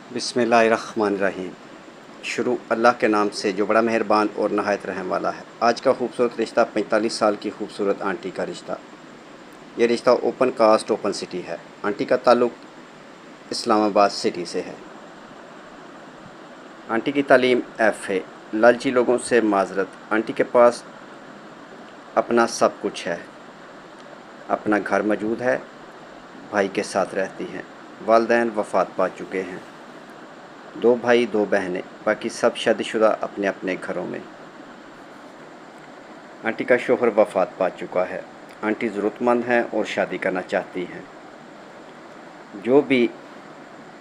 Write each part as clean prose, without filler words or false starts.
बिस्मिल्लाहिर्रहमानिर्रहीम। शुरू अल्लाह के नाम से जो बड़ा मेहरबान और नहायत रहम वाला है। आज का खूबसूरत रिश्ता 45 साल की खूबसूरत आंटी का रिश्ता। ये रिश्ता ओपन कास्ट ओपन सिटी है। आंटी का ताल्लुक़ इस्लामाबाद सिटी से है। आंटी की तालीम F है। लालची लोगों से माजरत। आंटी के पास अपना सब कुछ है। अपना घर मौजूद है। भाई के साथ रहती हैं। वालिदैन वफ़ात पा चुके हैं। 2 भाई 2 बहनें, बाकी सब शादीशुदा अपने अपने घरों में। आंटी का शोहर वफ़ात पा चुका है। आंटी ज़रूरतमंद हैं और शादी करना चाहती हैं। जो भी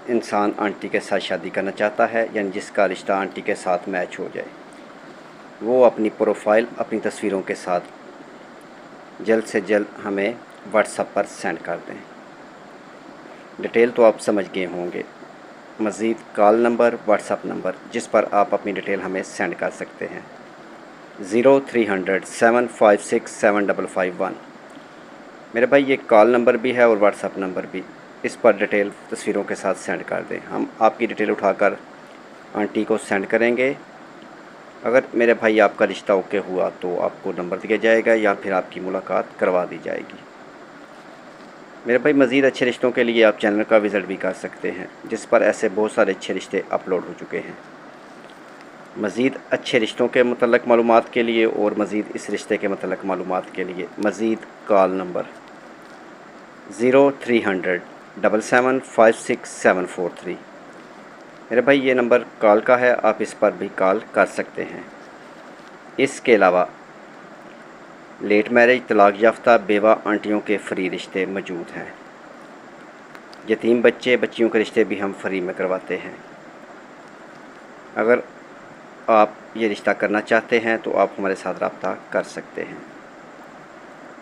इंसान आंटी के साथ शादी करना चाहता है, यानी जिसका रिश्ता आंटी के साथ मैच हो जाए, वो अपनी प्रोफाइल अपनी तस्वीरों के साथ जल्द से जल्द हमें व्हाट्सएप पर सेंड कर दें। डिटेल तो आप समझ गए होंगे। मज़ीद कॉल नंबर, व्हाट्सएप नंबर जिस पर आप अपनी डिटेल हमें सेंड कर सकते हैं 0300 756 7551। मेरे भाई ये कॉल नंबर भी है और व्हाट्सएप नंबर भी। इस पर डिटेल तस्वीरों के साथ सेंड कर दें। हम आपकी डिटेल उठाकर आंटी को सेंड करेंगे। अगर मेरे भाई आपका रिश्ता ओके हुआ तो आपको नंबर दिया जाएगा या फिर आपकी मुलाकात करवा दी जाएगी। मेरे भाई मज़ीद अच्छे रिश्तों के लिए आप चैनल का विज़िट भी कर सकते हैं, जिस पर ऐसे बहुत सारे अच्छे रिश्ते अपलोड हो चुके हैं। मज़ीद अच्छे रिश्तों के मतलब मालूमात के लिए और मज़ीद इस रिश्ते के मतलब मालूमात के लिए मज़ीद कॉल नंबर 0300 775 743। मेरे भाई ये नंबर कॉल का है, आप इस पर भी कॉल कर सकते हैं। इसके अलावा लेट मैरिज, तलाक याफ्ता, बेवा आंटियों के फ्री रिश्ते मौजूद हैं। यतीम बच्चे बच्चियों के रिश्ते भी हम फ्री में करवाते हैं। अगर आप ये रिश्ता करना चाहते हैं तो आप हमारे साथ रब्ता कर सकते हैं।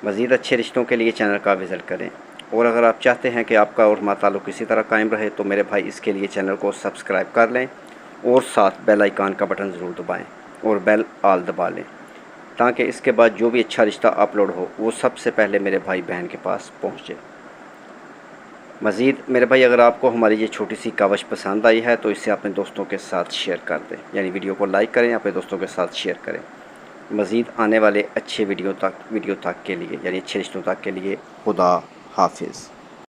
मज़ीद अच्छे रिश्तों के लिए चैनल का विज़िट करें। और अगर आप चाहते हैं कि आपका और हमारा ताल्लुक़ इसी तरह कायम रहे तो मेरे भाई इसके लिए चैनल को सब्सक्राइब कर लें और साथ बेल आइकन का बटन ज़रूर दबाएं और बेल आल दबा लें, ताकि इसके बाद जो भी अच्छा रिश्ता अपलोड हो वो सबसे पहले मेरे भाई बहन के पास पहुँचे। मज़ीद मेरे भाई अगर आपको हमारी ये छोटी सी कावश पसंद आई है तो इसे अपने दोस्तों के साथ शेयर कर दें, यानी वीडियो को लाइक करें, अपने दोस्तों के साथ शेयर करें। मज़ीद आने वाले अच्छे वीडियो तक के लिए, यानी अच्छे रिश्तों तक के लिए खुदा हाफिज़।